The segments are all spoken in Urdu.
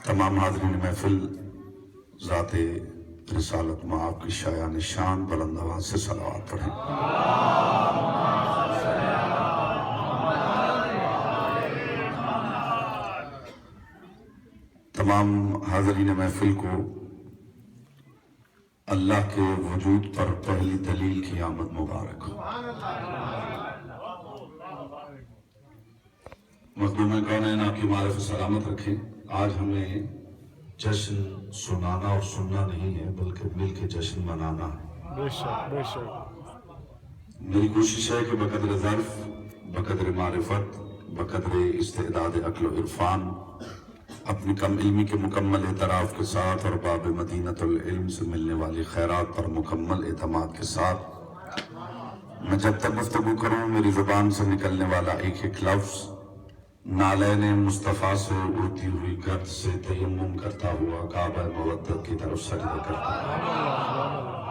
تمام حاضرین محفل ذات رسالت میں آپ کی شایان شان بلند آواز سے صلوات پڑھیں۔ تمام حاضرین محفل کو اللہ کے وجود پر پہلی دلیل کی آمد مبارک ہو۔ مخدوم کونین آپ کی معرف سلامت رکھیں۔ آج ہمیں جشن سنانا اور سننا نہیں ہے بلکہ مل کے جشن منانا ہے۔ بے شک بے شک۔ میری کوشش ہے کہ بقدر ظرف، بقدر معرفت، بقدر استعداد عقل و عرفان، اپنی کم علمی کے مکمل اعتراف کے ساتھ اور باب مدینۃ العلم سے ملنے والی خیرات پر مکمل اعتماد کے ساتھ میں جب تک گفتگو کروں میری زبان سے نکلنے والا ایک ایک لفظ نالین مصطفیٰ سے اڑتی ہوئی گرد سے تیمم کرتا ہوا کعبہ مودت کی طرف سجدہ کرتا ہوا۔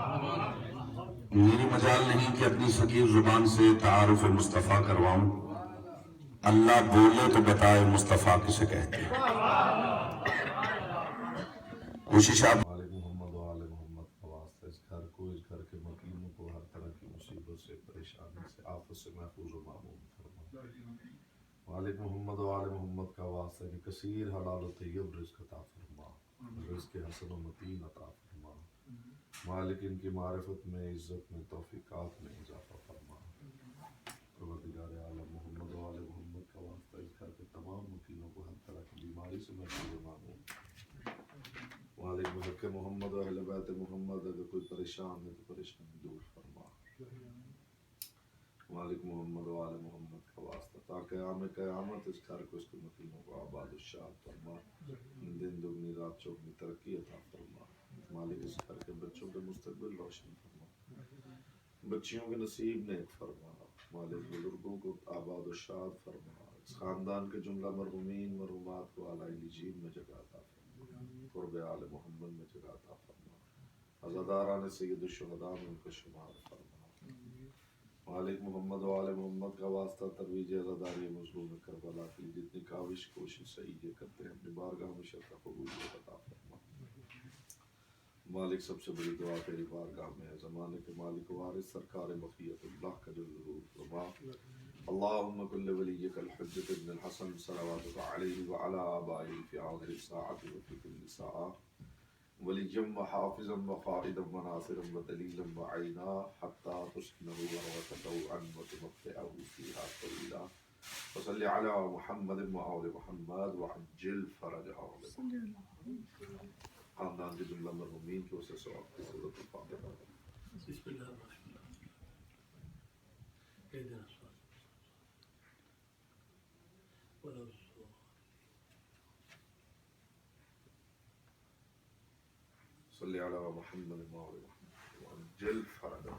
میری مجال نہیں کہ اپنی ثقیل زبان سے تعارف مصطفیٰ کرواؤں۔ اللہ بولے تو بتائے مصطفیٰ کسے کہتے ہیں۔ کوشش آپ آل محمد و آل محمد کا واسطہ اس گھر کو، اس گھر کے مکینوں کو ہر طرح کی مصیبت سے، پریشانی سے، آفت سے محفوظ و معمون فرما۔ مالک محمد و آل محمد کا واسطہ کہ کثیر حلال و طیب رزق عطا فرما، رزق حسن و متین عطا فرما۔ مالک ان کی معرفت میں، عزت میں، توفیقات میں اضافہ فرما۔ پروردگار عالم محمد و آل محمد کا واسطہ اس گھر کے تمام مکینوں کو ہر طرح کی بیماری سے محفوظ و معمون۔ مالک محق محمد و اہل بیت محمد اگر کوئی پریشان ہے تو پریشانی دور فرما۔ مالک محمد و آل محمد کا واسطہ تا قیامت اس گھر کو، اس کے مکینوں کو آباد و شاد فرما۔ دن دگنی رات چوگنی ترقی عطا فرما۔ مالک اس گھر کے بچوں کے مستقبل روشن فرما، بچیوں کے نصیب نیک فرما۔ مالک بزرگوں کو آباد و شاد فرما۔ اس خاندان کے جملہ مرحومین مرحومات کو اعلی علیین میں جگہ عطا فرما، قرب آل محمد میں جگہ عطا فرما۔ عزاداران سید الشہداء میں ان کا شمار فرما۔ مالک محمد و آل محمد کا واسطہ ترویج عزاداری مظلوم کربلا کی جتنی کاوش کوشش صحیح کرتے ہیں اپنی بارگاہ میں شرط قبولیت عطا فرما۔ مالک سب سے بڑی دعا تیری بارگاہ میں ہے، زمانے کے مالک و وارث سرکار بقیت اللہ کا جو ظہور فرما۔ اللہم کل ولیک الحجۃ ابن الحسن صلواتک علیہ وعلی آبائہ فی آخر الساعۃ وفی کل ساعہ ولیم و حافظا و قائدا و ناصرا و دلیلا و عینا حتی تسکنہ ورغۃ طوعا و تمتعہ فیہا طویلا وصلی علی محمد و آل محمد وعجل فرجہ۔ خاندان کے جملہ مرحومین کی وجہ سے آپ کی صورت الفاتحہ۔ بسم اللہ الرحمن الرحیم۔ اهدنا الصراط ولا صلی علی محمد و آل محمد وعجل فرجہ۔